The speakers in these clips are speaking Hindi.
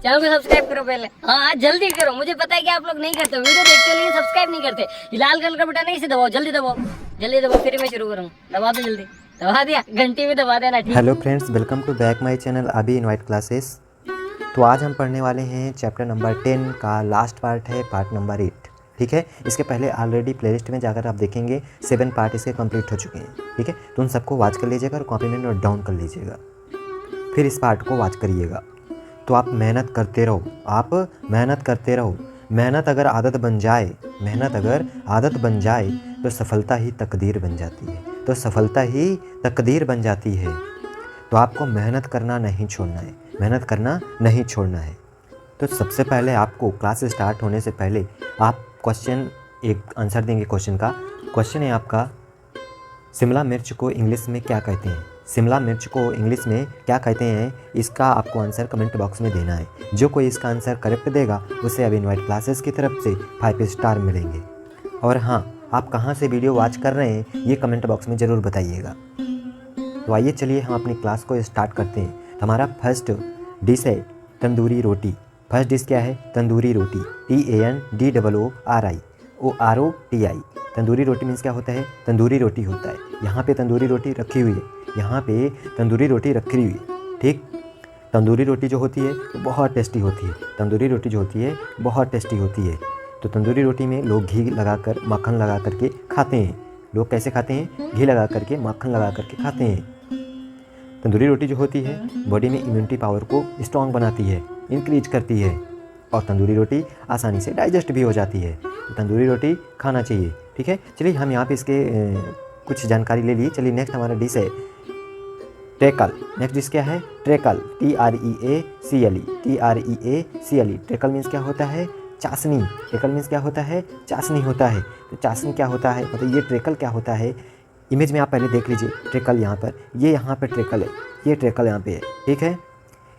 चैनल को सब्सक्राइब करो पहले। हाँ जल्दी करो, मुझे पता है कि आप लोग नहीं करते, वीडियो देखते हो लेकिन सब्सक्राइब नहीं करते। ये लाल कलर का बटन नहीं से दबाओ, जल्दी दबाओ, जल्दी दबाओ, फिर मैं शुरू करूँ। दबा दो जल्दी, दबा दिया, घंटी भी दबा देना। ठीक। Hello friends, welcome to back my channel अभी इनवाइट क्लासेस। तो आज हम पढ़ने वाले हैं चैप्टर नंबर 10 का लास्ट पार्ट है, पार्ट नंबर 8। ठीक है, इसके पहले ऑलरेडी प्लेलिस्ट में जाकर आप देखेंगे 7 पार्ट इसके कंप्लीट हो चुके हैं। ठीक है, तो उन सबको वॉच कर लीजिएगा और कॉपी में नोट डाउन कर लीजिएगा, फिर इस पार्ट को वॉच करिएगा। तो आप मेहनत करते रहो, आप मेहनत करते रहो। मेहनत अगर आदत बन जाए, मेहनत अगर आदत बन जाए तो सफलता ही तकदीर बन जाती है, तो सफलता ही तकदीर बन जाती है। तो आपको मेहनत करना नहीं छोड़ना है, मेहनत करना नहीं छोड़ना है। तो सबसे पहले आपको क्लास स्टार्ट होने से पहले आप क्वेश्चन एक आंसर देंगे। क्वेश्चन का क्वेश्चन है आपका, शिमला मिर्च को इंग्लिश में क्या कहते हैं? शिमला मिर्च को इंग्लिश में क्या कहते हैं, इसका आपको आंसर कमेंट बॉक्स में देना है। जो कोई इसका आंसर करेक्ट देगा उसे अब इनवाइट क्लासेस की तरफ से 5 स्टार मिलेंगे। और हाँ, आप कहाँ से वीडियो वॉच कर रहे हैं ये कमेंट बॉक्स में ज़रूर बताइएगा। तो आइए चलिए हम अपनी क्लास को स्टार्ट करते हैं। तो हमारा फर्स्ट डिश है तंदूरी रोटी। फर्स्ट डिश क्या है? तंदूरी रोटी। TANDOORI तंदूरी रोटी मीन्स क्या होता है? तंदूरी रोटी होता है। यहाँ पे तंदूरी रोटी रखी हुई है, यहाँ पे तंदूरी रोटी रखी हुई है। ठीक, तंदूरी रोटी जो होती है वो बहुत टेस्टी होती है। तंदूरी रोटी जो होती है बहुत टेस्टी होती है। तो तंदूरी रोटी में लोग घी लगाकर, मक्खन लगा करके खाते हैं। लोग कैसे खाते हैं? घी लगा करके, मक्खन लगा करके खाते हैं। तंदूरी रोटी जो होती है बॉडी में इम्यूनिटी पावर को स्ट्रॉन्ग बनाती है, इंक्रीज करती है, और तंदूरी रोटी आसानी से डाइजेस्ट भी हो जाती है। तो तंदूरी रोटी खाना चाहिए। ठीक है, चलिए हम यहाँ पे इसके कुछ जानकारी ले ली। चलिए नेक्स्ट हमारा डिश है ट्रेकल। नेक्स्ट डिश क्या है? ट्रेकल। TREACLE। ट्रेकल मीन्स क्या होता है? चाशनी। ट्रेकल मीन्स क्या होता है? चाशनी होता है। तो चाशनी क्या होता है, मतलब ये ट्रेकल क्या होता है? इमेज में आप पहले देख लीजिए। ट्रेकल यहाँ पर, ये यहाँ पर ट्रेकल है, ये ट्रेकल यहाँ पे है। ठीक है,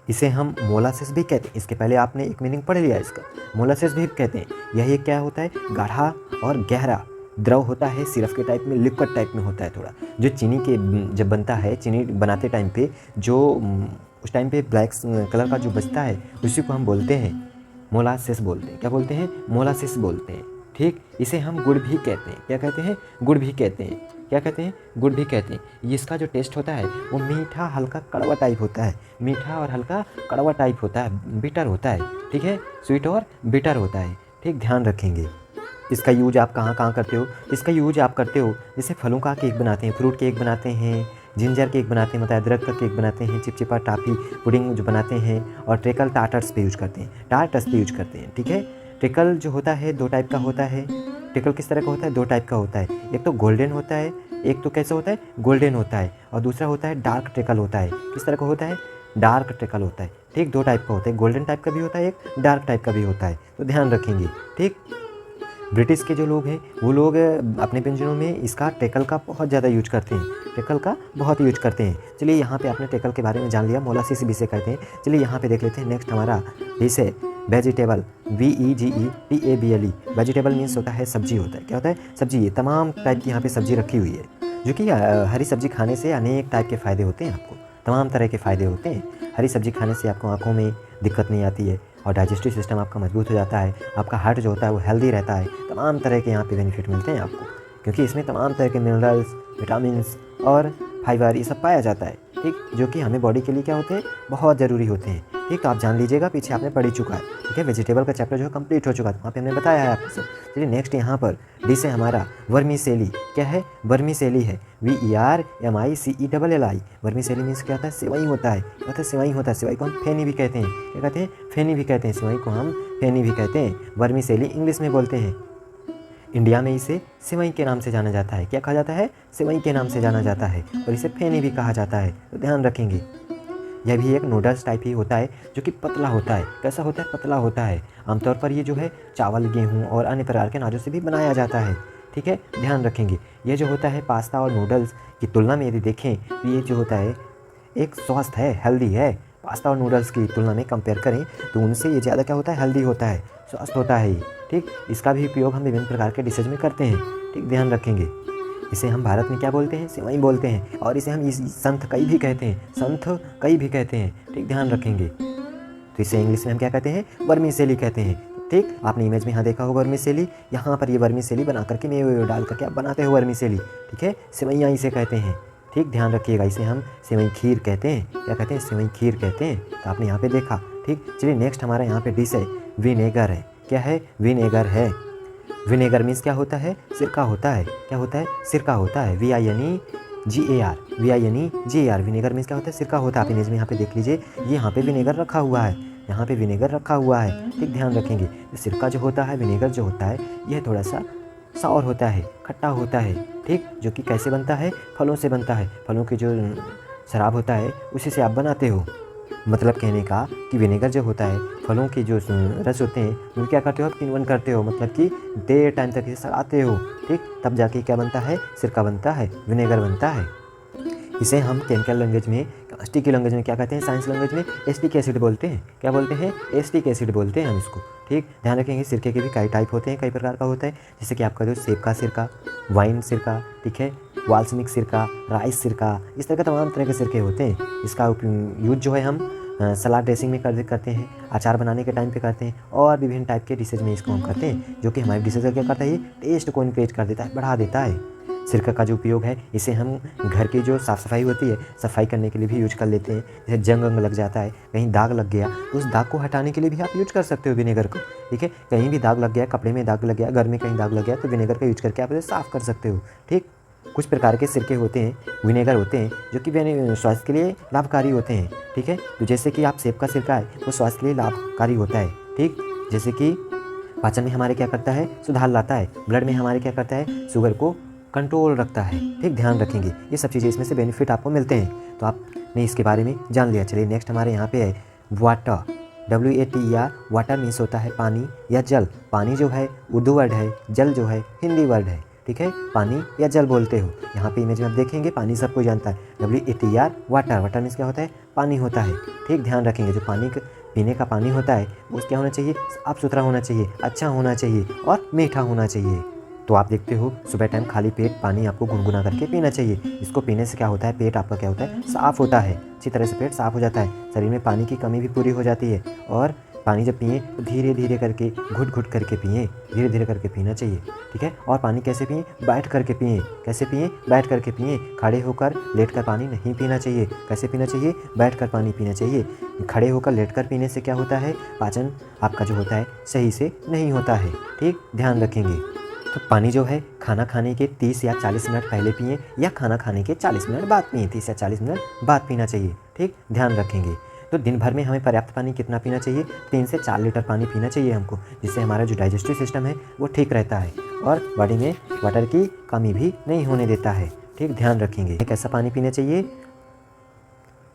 इसे हम मोलासेस भी कहते हैं। इसके पहले आपने एक मीनिंग पढ़ लिया इसका, मोलासेस भी कहते हैं। यह एक क्या होता है? गाढ़ा और गहरा द्रव होता है, सिरप के टाइप में, लिक्विड टाइप में होता है थोड़ा। जो चीनी के जब बनता है, चीनी बनाते टाइम पे जो उस टाइम पे ब्लैक कलर का जो बचता है उसी को हम बोलते हैं मोलासेस बोलते हैं। क्या बोलते हैं? मोलासेस बोलते हैं। ठीक, इसे हम गुड़ भी कहते हैं। क्या कहते हैं? गुड़ भी कहते हैं। क्या कहते हैं? गुड़ भी कहते हैं। इसका जो टेस्ट होता है वो मीठा हल्का कड़वा टाइप होता है, मीठा और हल्का कड़वा टाइप होता है, बिटर होता है। ठीक है, स्वीट और बिटर होता है। ठीक, ध्यान रखेंगे। इसका यूज आप कहाँ कहाँ करते हो? इसका यूज आप करते हो जैसे फलों का केक बनाते हैं, फ्रूट केक बनाते हैं, जिंजर केक बनाते हैं, मतलब अदरक का केक बनाते हैं, चिपचिपा टाफी पुडिंग जो बनाते हैं, और ट्रेकल टार्टर्स पे यूज करते हैं, टार्टर्स पे यूज करते हैं। ठीक है, ट्रेकल जो होता है 2 टाइप का होता है। ट्रेकल किस तरह का होता है? 2 टाइप का होता है। एक तो गोल्डन होता है, एक तो कैसे होता है? गोल्डन होता है, और दूसरा होता है डार्क ट्रेकल होता है। किस तरह का होता है? डार्क ट्रेकल होता है। ठीक, 2 टाइप का होता है, गोल्डन टाइप का भी होता है, एक डार्क टाइप का भी होता है। तो ध्यान रखेंगे। ठीक, ब्रिटिश के जो लोग हैं वो लोग अपने व्यंजनों में इसका ट्रेकल का बहुत ज़्यादा यूज करते हैं, ट्रेकल का बहुत यूज करते हैं। चलिए यहाँ पे आपने ट्रेकल के बारे में जान लिया, मोलासिस भी से कहते हैं। चलिए यहाँ पे देख लेते हैं। नेक्स्ट हमारा डिश है वेजिटेबल। VEGETABLE। वेजिटेबल मीन्स होता है सब्जी होता है। क्या होता है? सब्जी। ये तमाम टाइप की यहाँ पे सब्जी रखी हुई है, जो कि हरी सब्जी खाने से अनेक टाइप के फ़ायदे होते हैं। आपको तमाम तरह के फ़ायदे होते हैं। हरी सब्जी खाने से आपको आँखों में दिक्कत नहीं आती है, और डाइजेस्टिव सिस्टम आपका मजबूत हो जाता है, आपका हार्ट जो होता है वो हेल्दी रहता है। तमाम तरह के यहाँ पे बेनिफिट मिलते हैं आपको, क्योंकि इसमें तमाम तरह के मिनरल्स, विटामिन्स और फाइबर ये सब पाया जाता है। ठीक, जो कि हमें बॉडी के लिए क्या होते हैं? बहुत ज़रूरी होते हैं। ठीक, तो आप जान लीजिएगा, पीछे आपने पढ़ ही चुका है। ठीक है, वेजिटेबल का चैप्टर जो है कंप्लीट हो चुका है, वहाँ पे हमने बताया है आपको सब। चलिए नेक्स्ट यहाँ पर डिश है हमारा वर्मीसेली। क्या है? वर्मीसेली है। VERMICELLI। वर्मीसेली मीन्स क्या होता है? सेवई होता है। क्या होता है? सेवई होता है। सेवई को हम फेनी भी कहते हैं। क्या कहते हैं? फेनी भी कहते हैं। सेवई को हम फेनी भी कहते हैं। वर्मीसेली इंग्लिश में बोलते हैं। इंडिया में इसे सेवई के नाम से जाना जाता है। क्या कहा जाता है? सेवई के नाम से जाना जाता है, और इसे फेनी भी कहा जाता है। तो ध्यान रखेंगे। यह भी एक नूडल्स टाइप ही होता है, जो कि पतला होता है। कैसा होता है? पतला होता है। आमतौर पर ये जो है चावल, गेहूँ और अन्य प्रकार के अनाजों से भी बनाया जाता है। ठीक है, ध्यान रखेंगे। यह जो होता है पास्ता और नूडल्स की तुलना में यदि देखें तो ये जो होता है एक स्वस्थ है, हेल्दी है। पास्ता और नूडल्स की तुलना में कंपेयर करें तो उनसे ये ज़्यादा क्या होता है? हेल्दी होता है, स्वस्थ होता है ये। ठीक, इसका भी उपयोग हम विभिन्न प्रकार के डिशेज में करते हैं। ठीक, ध्यान रखेंगे। इसे हम भारत में क्या बोलते हैं? सेवई बोलते हैं, और इसे हम संथ कई भी कहते हैं, संथ कई भी कहते हैं। ठीक, ध्यान रखेंगे। तो इसे इंग्लिश में हम क्या कहते हैं, वर्मीसेली कहते हैं। ठीक, आपने इमेज में यहाँ देखा हो वर्मीसेली, यहाँ पर ये वर्मीसेली बना करके मेवे डाल करके आप बनाते हो वर्मीसेली। ठीक है, सेवैयाँ इसे कहते हैं। ठीक, ध्यान रखिएगा, इसे हम सेवई खीर कहते हैं। क्या कहते हैं, सेवई खीर कहते हैं। तो आपने यहाँ पे देखा। ठीक, चलिए नेक्स्ट हमारा यहाँ पे डिश है विनेगर है। क्या है, विनेगर है। विनेगर मीन्स क्या होता है, सिरका होता है। क्या होता है, सिरका होता है। VINEGAR, VINEGAR। विनेगर मीन्स क्या होता है, सिरका होता है। आप इमेज में यहाँ पे देख लीजिए, ये यहाँ पे विनेगर रखा हुआ है, यहाँ पे विनेगर रखा हुआ है। ठीक, ध्यान रखेंगे, सिरका जो होता है, विनेगर जो होता है, यह थोड़ा सा सावर होता है, खट्टा होता है। ठीक, जो कि कैसे बनता है, फलों से बनता है। फलों के जो शराब होता है उसी से आप बनाते हो। मतलब कहने का कि विनेगर जो होता है, फलों के जो रस होते हैं वो क्या करते हो, आप किण्वन करते हो, मतलब कि देर टाइम तक इसे सड़ाते हो। ठीक, तब जाके क्या बनता है, सिरका बनता है, विनेगर बनता है। इसे हम केमिकल लैंग्वेज में, केमिस्ट्री की लैंग्वेज में क्या कहते हैं, साइंस लैंग्वेज में एसिटिक एसिड बोलते हैं। क्या बोलते हैं, एसिटिक एसिड बोलते हैं हम इसको। ठीक, ध्यान रखेंगे, सिरके के भी कई टाइप होते हैं, कई प्रकार का होता है। जैसे कि आपका जो सेब का सिरका, वाइन सिरका, ठीक है, वाल्समिक सिरका, राइस सिरका, इस तरह के तमाम तरह के सिरके होते हैं। इसका यूज जो है हम सलाद ड्रेसिंग में करते हैं, अचार बनाने के टाइम पे करते हैं, और विभिन्न टाइप के डिशेज में इसको हम करते हैं, जो कि हमारी डिशेज का क्या करता है, ये टेस्ट को इनक्रीज कर देता है, बढ़ा देता है। सिरका का जो उपयोग है, इसे हम घर की जो साफ़ सफाई होती है, सफाई करने के लिए भी यूज कर लेते हैं। जैसे जंग वंग लग जाता है, कहीं दाग लग गया, तो उस दाग को हटाने के लिए भी आप यूज कर सकते हो विनेगर को। ठीक है, कहीं भी दाग लग गया, कपड़े में दाग लग गया, घर में कहीं दाग लग गया, तो विनेगर का यूज करके आप उसे साफ़ कर सकते हो। ठीक, कुछ प्रकार के सिरके होते हैं, विनेगर होते हैं, जो कि स्वास्थ्य के लिए लाभकारी होते हैं। ठीक है, तो जैसे कि आप सेब का सिरका है, वो स्वास्थ्य के लिए लाभकारी होता है। ठीक, जैसे कि पाचन में हमारे क्या करता है, सुधार लाता है। ब्लड में हमारे क्या करता है, शुगर को कंट्रोल रखता है। ठीक, ध्यान रखेंगे, ये सब चीज़ें इसमें से बेनिफिट आपको मिलते हैं, तो आपने इसके बारे में जान लिया। चलिए नेक्स्ट हमारे यहाँ पे है वाटर, WATER। वाटर मीन्स होता है पानी या जल। पानी जो है उर्दू वर्ड है, जल जो है हिंदी वर्ड है। ठीक है, पानी या जल बोलते हो। यहाँ पे इमेज में आप देखेंगे, पानी सबको जानता है, WATER, वाटर। वाटर मीन्स क्या होता है, पानी होता है। ठीक, ध्यान रखेंगे, जो पानी पीने का पानी होता है वो क्या होना चाहिए, साफ सुथरा होना चाहिए, अच्छा होना चाहिए और मीठा होना चाहिए। तो आप देखते हो, सुबह टाइम खाली पेट पानी आपको गुनगुना करके पीना चाहिए। इसको पीने से क्या होता है, पेट आपका क्या होता है, साफ़ होता है, अच्छी तरह से पेट साफ़ हो जाता है, शरीर में पानी की कमी भी पूरी हो जाती है। और पानी जब पिए तो धीरे धीरे करके, घुट घुट करके पिए, धीरे धीरे करके पीना चाहिए। ठीक है, और पानी कैसे पिए, बैठ करके पिए। कैसे पिए, बैठ करके पिए। खड़े होकर लेट कर पानी नहीं पीना चाहिए। कैसे पीना चाहिए, बैठ कर पानी पीना चाहिए। खड़े होकर लेट कर पीने से क्या होता है, पाचन आपका जो होता है सही से नहीं होता है। ठीक, ध्यान रखेंगे। तो पानी जो है खाना खाने के 30 या 40 मिनट पहले पिए, या खाना खाने के 40 मिनट बाद पिए। 30 या 40 मिनट बाद पीना चाहिए। ठीक, ध्यान रखेंगे। तो दिन भर में हमें पर्याप्त पानी कितना पीना चाहिए, 3 से 4 लीटर पानी पीना चाहिए हमको, जिससे हमारा जो डाइजेस्टिव सिस्टम है वो ठीक रहता है और बॉडी में वाटर की कमी भी नहीं होने देता है। ठीक, ध्यान रखेंगे। कैसा पानी पीना चाहिए,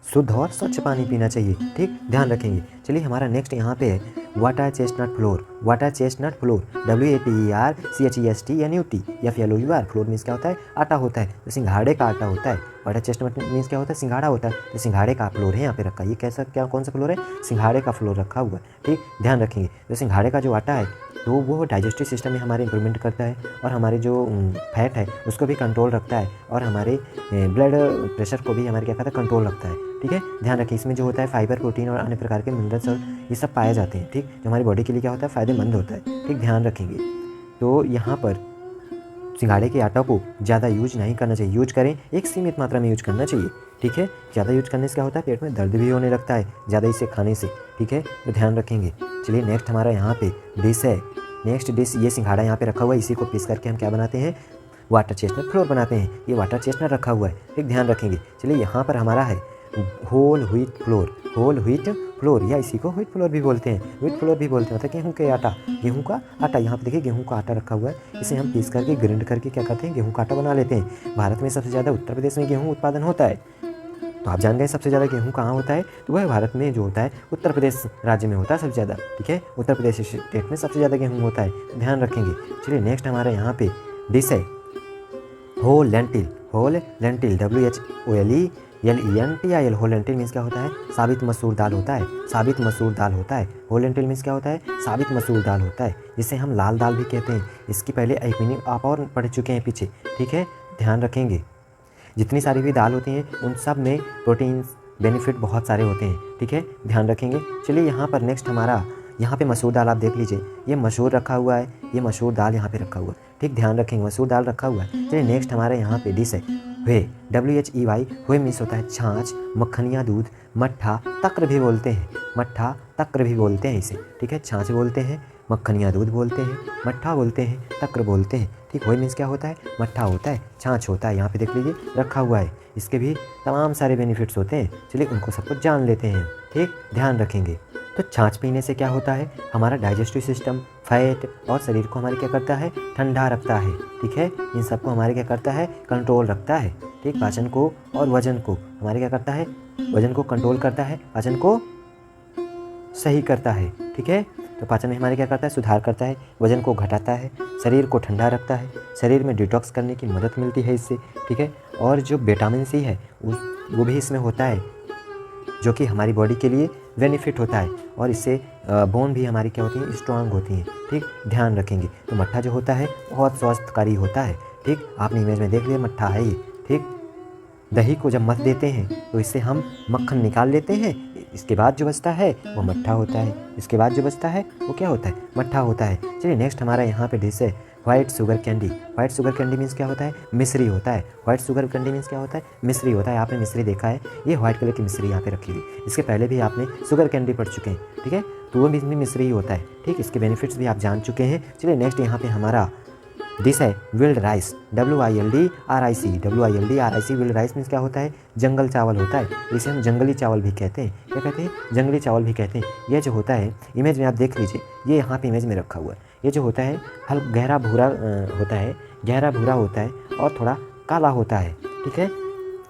शुद्ध और स्वच्छ पानी पीना चाहिए। ठीक, ध्यान रखेंगे। चलिए हमारा नेक्स्ट यहाँ पे है water chestnut floor. Water chestnut floor, WATER CHESTNUT। Floor means क्या होता है, आटा होता है, तो सिंघाड़े का आटा होता है। वाटर चेस्टनट मीन्स क्या होता है, सिंघाड़ा होता है, तो सिंघाड़े का फ्लोर है यहाँ पे रखा। ये कैसा, क्या, कौन सा फ्लोर है, सिंघाड़े का फ्लोर रखा हुआ है। ठीक, ध्यान रखेंगे। तो सिंघाड़े का जो आटा है तो वो डाइजेस्टिव सिस्टम में हमारे इंप्रूवमेंट करता है, और हमारे जो फैट है उसको भी कंट्रोल रखता है, और हमारे ब्लड प्रेशर को भी हमारे क्या करता है, कंट्रोल रखता है। ठीक है, ध्यान रखिए। इसमें जो होता है फाइबर, प्रोटीन और अन्य प्रकार के मिनरल्स और ये सब पाए जाते हैं। ठीक, जो हमारी बॉडी के लिए क्या होता है, फ़ायदेमंद होता है। ठीक, ध्यान रखेंगे। तो यहाँ पर सिंघाड़े के आटा को ज़्यादा यूज नहीं करना चाहिए। यूज करें, एक सीमित मात्रा में यूज करना चाहिए। ठीक है, ज़्यादा यूज करने से क्या होता है, पेट में दर्द भी होने लगता है ज़्यादा इसे खाने से। ठीक है, तो ध्यान रखेंगे। चलिए नेक्स्ट हमारा यहाँ पे डिश है। नेक्स्ट डिश, ये सिंघाड़ा यहाँ पे रखा हुआ है, इसी को पीस करके हम क्या बनाते हैं, वाटर चेस्टनट फ्लोर बनाते हैं। ये वाटर चेस्टनट रखा हुआ है। ठीक, ध्यान रखेंगे। चलिए यहाँ पर हमारा है whole wheat flour. Whole wheat flour, या इसी को व्हीट फ्लोर भी बोलते हैं, व्हीट फ्लोर भी बोलते हैं, मतलब गेहूं के आटा, गेहूं का आटा। यहाँ पे देखिए गेहूं का आटा रखा हुआ है, इसे हम पीस करके ग्राइंड करके क्या करते हैं, गेहूं का आटा बना लेते हैं। भारत में सबसे ज़्यादा उत्तर प्रदेश में गेहूं उत्पादन होता है। तो आप जान गए सबसे ज़्यादा गेहूं कहाँ होता है, तो वह भारत में जो होता है उत्तर प्रदेश राज्य में होता है सबसे ज़्यादा। ठीक है, उत्तर प्रदेश स्टेट में सबसे ज़्यादा गेहूँ होता है, तो ध्यान रखेंगे। चलिए नेक्स्ट हमारे यहाँ पे डिश है whole lentil. Whole lentil, WHOLELENTIL। Whole lentil means क्या होता है, साबित मसूर दाल होता है। साबित मसूर दाल होता है। होल लेंटिल मीन्स क्या होता है, साबित मसूर दाल होता है, जिसे हम लाल दाल भी कहते हैं। इसकी पहले एक मीनिंग आप और पढ़ चुके हैं पीछे। ठीक है, ध्यान रखेंगे। जितनी सारी भी दाल होती हैं उन सब में प्रोटीन्स, बेनिफिट बहुत सारे होते हैं, ठीक है, ध्यान रखेंगे। चलिए यहाँ पर नेक्स्ट हमारा यहाँ पे मसूर दाल आप देख लीजिए, ये मसूर रखा हुआ है, ये मसूर दाल यहाँ पे रखा हुआ है, ठीक, ध्यान रखेंगे मसूर दाल रखा हुआ है। चलिए नेक्स्ट हमारे यहाँ पे डिश है वे, WHEY, हुए मीन्स होता है छाछ, मक्खनिया दूध, मट्ठा, तक्र भी बोलते हैं, मट्ठा तक्र भी बोलते हैं इसे, ठीक है, छाछ बोलते हैं, मक्खनिया दूध बोलते हैं, मट्ठा बोलते हैं, तक्र बोलते हैं, ठीक। हुए मीन्स क्या होता है, मट्ठा होता है, छाछ होता है, यहाँ पे देख लीजिए रखा हुआ है, इसके भी तमाम सारे बेनिफिट्स होते हैं। चलिए उनको सबको जान लेते हैं, ठीक, ध्यान रखेंगे। तो छाछ पीने से क्या होता है, हमारा डाइजेस्टिव सिस्टम, फैट और शरीर को हमारे क्या करता है, ठंडा रखता है, ठीक है, इन सबको हमारे क्या करता है, कंट्रोल रखता है, ठीक, पाचन को और वजन को हमारे क्या करता है, वजन को कंट्रोल करता है, पाचन को सही करता है, ठीक है। तो पाचन में हमारे क्या करता है, सुधार करता है, वजन को घटाता है, शरीर को ठंडा रखता है, शरीर में डिटॉक्स करने की मदद मिलती है इससे, ठीक है। और जो विटामिन सी है वो भी इसमें होता है, जो कि हमारी बॉडी के लिए बेनिफिट होता है, और इससे बोन भी हमारी क्या होती है, स्ट्रांग होती हैं, ठीक, ध्यान रखेंगे। तो मट्ठा जो होता है बहुत स्वास्थ्यकारी होता है, ठीक, आपने इमेज में देख लिया मट्ठा है ये, ठीक। दही को जब मथ देते हैं तो इससे हम मक्खन निकाल लेते हैं, इसके बाद जो बचता है वो मट्ठा होता है, इसके बाद जो बचता है वो क्या होता है, मट्ठा होता है। चलिए नेक्स्ट हमारा यहाँ पे डिश है white sugar candy. White sugar candy means क्या होता है, मिश्री होता है। व्हाइट शुगर कैंडी मीन्स क्या होता है, मिश्री होता है। आपने मिश्री देखा है, ये व्हाइट कलर की मिश्री यहाँ पे रखी हुई, इसके पहले भी आपने शुगर कैंडी पढ़ चुके हैं, ठीक है, तो वो भी मिश्री ही होता है, ठीक, इसके बेनिफिट्स भी आप जान चुके हैं। चलिए नेक्स्ट यहाँ पे हमारा डिश है wild rice, WILDRIC, wild rice means क्या होता है, जंगल चावल होता है, इसे हम जंगली चावल भी कहते हैं, क्या कहते हैं, जंगली चावल भी कहते हैं। ये जो होता है इमेज में आप देख लीजिए, ये यहाँ पे इमेज में रखा हुआ है, ये जो होता है गहरा भूरा होता है, गहरा भूरा होता है और थोड़ा काला होता है, ठीक है,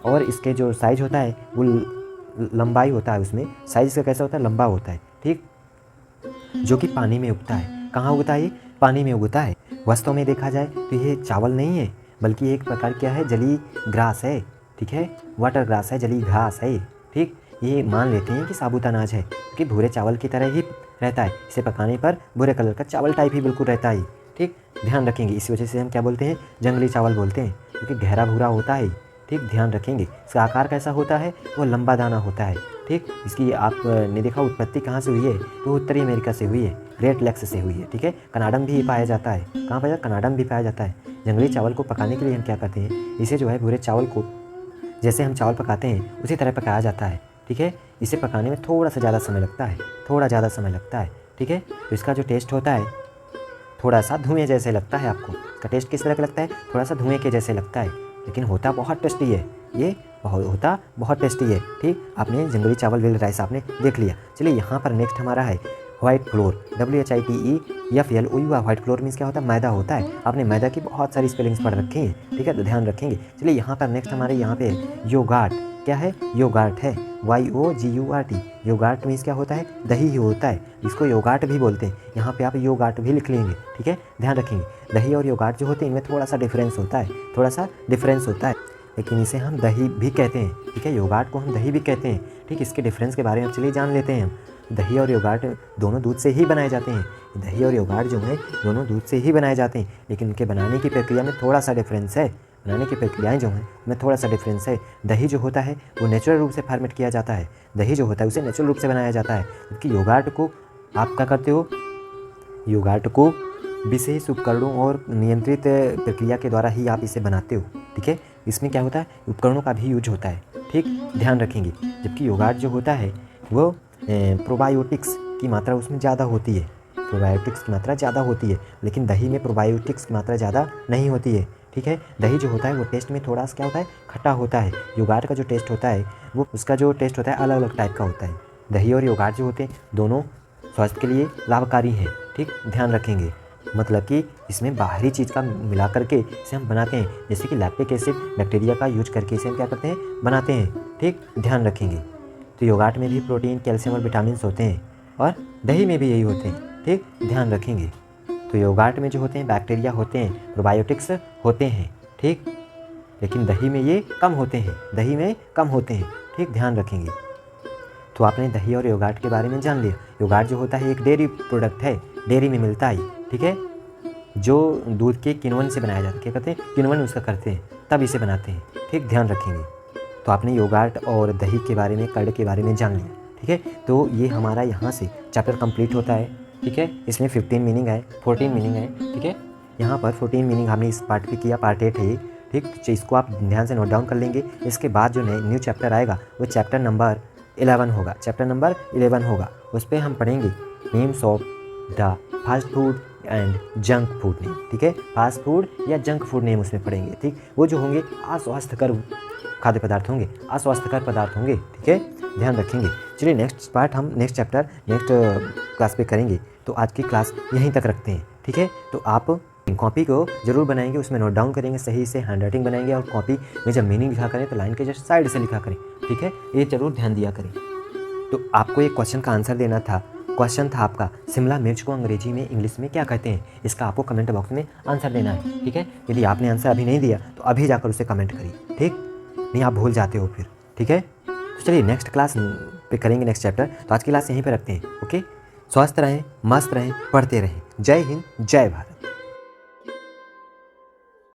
और इसके जो साइज होता है वो लंबाई होता है, उसमें साइज इसका कैसा होता है, लंबा होता है, ठीक, जो कि पानी में उगता है। कहाँ उगता है ये, पानी में उगता है। वास्तव में देखा जाए तो ये चावल नहीं है, बल्कि एक प्रकार क्या है, जली ग्रास है, ठीक है, वाटर ग्रास है, जली घास है, ठीक। ये मान लेते हैं कि साबुत अनाज है, कि भूरे चावल की तरह ही रहता है, इसे पकाने पर भूरे कलर का चावल टाइप ही बिल्कुल रहता है, ठीक, ध्यान रखेंगे। इस वजह से हम क्या बोलते हैं, जंगली चावल बोलते हैं, क्योंकि गहरा भूरा होता है, ठीक, ध्यान रखेंगे। इसका आकार कैसा होता है, वो लंबा दाना होता है, ठीक। इसकी आपने देखा उत्पत्ति कहाँ से हुई है, तो उत्तरी अमेरिका से हुई है, ग्रेट लेक्स से हुई है, ठीक है। कनाडम भी पाया जाता है, कहाँ पाया, कनाडम भी पाया जाता है। जंगली चावल को पकाने के लिए हम क्या करते हैं, इसे जो है भूरे चावल को जैसे हम चावल पकाते हैं उसी तरह पकाया जाता है, ठीक है। इसे पकाने में थोड़ा सा ज़्यादा समय लगता है, थोड़ा ज़्यादा समय लगता है, ठीक है। तो इसका जो टेस्ट होता है थोड़ा सा धुएँ जैसे लगता है आपको, इसका टेस्ट किस तरह का लगता है, थोड़ा सा धुएँ के जैसे लगता है, लेकिन होता बहुत टेस्टी है, ये होता बहुत टेस्टी है, ठीक। आपने जंगली चावल विल्ड राइस आपने देख लिया। चलिए यहाँ पर नेक्स्ट हमारा है white floor, WHITEFLOUR, white floor means क्या होता है, मैदा होता है। आपने मैदा की बहुत सारी स्पेलिंग्स पढ़ रखी हैं, ठीक है, तो ध्यान रखेंगे। चलिए यहाँ पर नेक्स्ट हमारे यहाँ पे योगार्ट, क्या है, योगार्ट है, YOGURT, योगार्ट मीन्स क्या होता है, दही ही होता है, इसको योगार्ट भी बोलते हैं। यहाँ पे आप योगार्ट भी लिख लेंगे, ठीक है, ध्यान रखेंगे। दही और योगार्ट जो होते हैं इनमें थोड़ा सा डिफरेंस होता है, थोड़ा सा डिफरेंस होता है, लेकिन इसे हम दही भी कहते हैं, ठीक है, योगार्ट को हम दही भी कहते हैं, ठीक। इसके डिफरेंस के बारे में चलिए जान लेते हैं हम। दही और योगार्ट दोनों दूध से ही बनाए जाते हैं, दही और योगार्ट जो है दोनों दूध से ही बनाए जाते हैं, लेकिन इनके बनाने की प्रक्रिया में थोड़ा सा डिफरेंस है, बनाने की प्रक्रियाएं जो हैं उनमें थोड़ा सा डिफरेंस है। दही जो होता है वो नेचुरल रूप से फर्मेंट किया जाता है, दही जो होता है उसे नेचुरल रूप से बनाया जाता है, जबकि योगार्ट को आप क्या करते हो, योगार्ट को विशेष उपकरणों और नियंत्रित प्रक्रिया के द्वारा ही आप इसे बनाते हो, ठीक है। इसमें क्या होता है, उपकरणों का भी यूज होता है, ठीक, ध्यान रखेंगे। जबकि योगार्ट जो होता है वो प्रोबायोटिक्स की मात्रा उसमें ज़्यादा होती है, प्रोबायोटिक्स की मात्रा ज़्यादा होती है, लेकिन दही में प्रोबायोटिक्स की मात्रा ज़्यादा नहीं होती है, ठीक है। दही जो होता है वो टेस्ट में थोड़ा सा क्या होता है, खट्टा होता है। योगार्ट का जो टेस्ट होता है वो उसका जो टेस्ट होता है अलग अलग टाइप का होता है। दही और योगार्ट जो होते हैं दोनों स्वास्थ्य के लिए लाभकारी हैं, ठीक, ध्यान रखेंगे। मतलब कि इसमें बाहरी चीज़ का मिला करके इसे हम बनाते हैं, जैसे कि लैक्टिक एसिड बैक्टीरिया का यूज करके इसे हम क्या करते हैं, बनाते हैं, ठीक, ध्यान रखेंगे। तो योगार्ट में भी प्रोटीन, कैल्शियम और विटामिन होते हैं, और दही में भी यही होते हैं, ठीक, ध्यान रखेंगे। तो योगार्ट में जो होते हैं बैक्टीरिया होते हैं, प्रोबायोटिक्स होते हैं, ठीक, लेकिन दही में ये कम होते हैं, दही में कम होते हैं, ठीक, ध्यान रखेंगे। तो आपने दही और योगार्ट के बारे में जान लिया। योगार्ट जो होता है एक डेयरी प्रोडक्ट है, डेयरी में मिलता है, ठीक है, जो दूध के किण्वन से बनाया जाता है, क्या कहते हैं, किण्वन उसका करते हैं तब इसे बनाते हैं, ठीक, ध्यान रखेंगे। तो आपने योगार्ट और दही के बारे में, कर्ड के बारे में जान लिया। ठीक है, तो ये हमारा यहाँ से चैप्टर कंप्लीट होता है। ठीक है, इसमें 15 मीनिंग है, 14 मीनिंग है। ठीक है, यहाँ पर 14 मीनिंग हमने इस पार्ट पे किया, पार्ट 8 है ये। ठीक, तो इसको आप ध्यान से नोट डाउन कर लेंगे। इसके बाद जो न्यू चैप्टर आएगा वो चैप्टर नंबर 11 होगा, चैप्टर नंबर 11 होगा। उस पर हम पढ़ेंगे names of the fast food and junk food name. ठीक है, फास्ट फूड या जंक फूड नेम उसमें पढ़ेंगे। ठीक, वो जो होंगे अस्वास्थ्यकर खाद्य पदार्थ होंगे, अस्वास्थ्यकर पदार्थ होंगे। ठीक है, ध्यान रखेंगे। चलिए नेक्स्ट पार्ट हम नेक्स्ट चैप्टर नेक्स्ट क्लास पे करेंगे। तो आज की क्लास यहीं तक रखते हैं। ठीक है, तो आप कॉपी को जरूर बनाएंगे, उसमें नोट डाउन करेंगे, सही से हैंड राइटिंग बनाएंगे और कॉपी में जब मीनिंग लिखा करें तो लाइन के जस्ट साइड से लिखा करें। ठीक है, ये जरूर ध्यान दिया करें। तो आपको एक क्वेश्चन का आंसर देना था। क्वेश्चन था आपका, शिमला मिर्च को अंग्रेजी में, इंग्लिश में क्या कहते हैं? इसका आपको कमेंट बॉक्स में आंसर देना है। ठीक है, यदि आपने आंसर अभी नहीं दिया तो अभी जाकर उसे कमेंट करिए। ठीक, नहीं आप भूल जाते हो फिर। ठीक है, तो चलिए नेक्स्ट क्लास पे करेंगे नेक्स्ट चैप्टर। तो आज की क्लास यहीं पे रखते हैं। ओके, स्वस्थ रहें, मस्त रहें, पढ़ते रहें। जय हिंद, जय भारत।